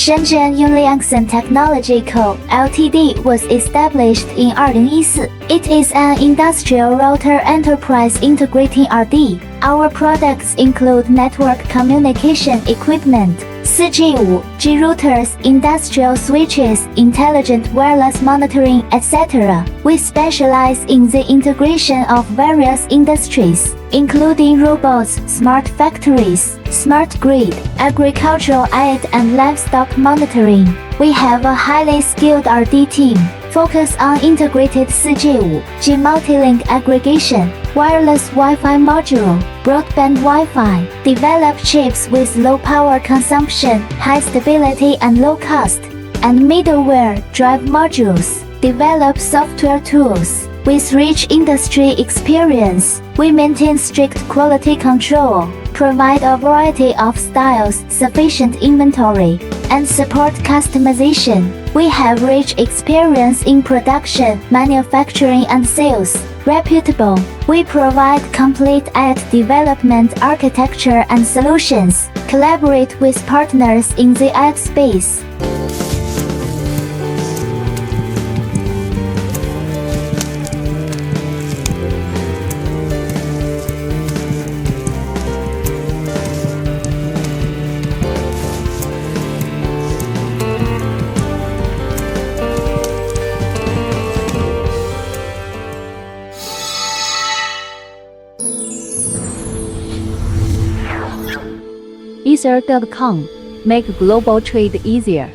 Shenzhen Yunlianxin Technology Co. Ltd. was established in 2014. It is an industrial router enterprise integrating RD. Our products include network communication equipment, 4G, 5G routers, industrial switches, intelligent wireless monitoring, etc. We specialize in the integration of various industries, including robots, smart factories, smart grid, agricultural aid and livestock monitoring. We have a highly skilled RD team, focused on integrated 4G, 5G multi-link aggregation, wireless Wi-Fi module, broadband Wi-Fi, develop chips with low power consumption, high stability and low cost, and middleware drive modules, develop software tools. With rich industry experience, we maintain strict quality control, provide a variety of styles, sufficient inventory, and support customization. We have rich experience in production, manufacturing and sales. Reputable. We provide complete ad development architecture and solutions. Collaborate with partners in the ad space. Ether.com. Make global trade easier.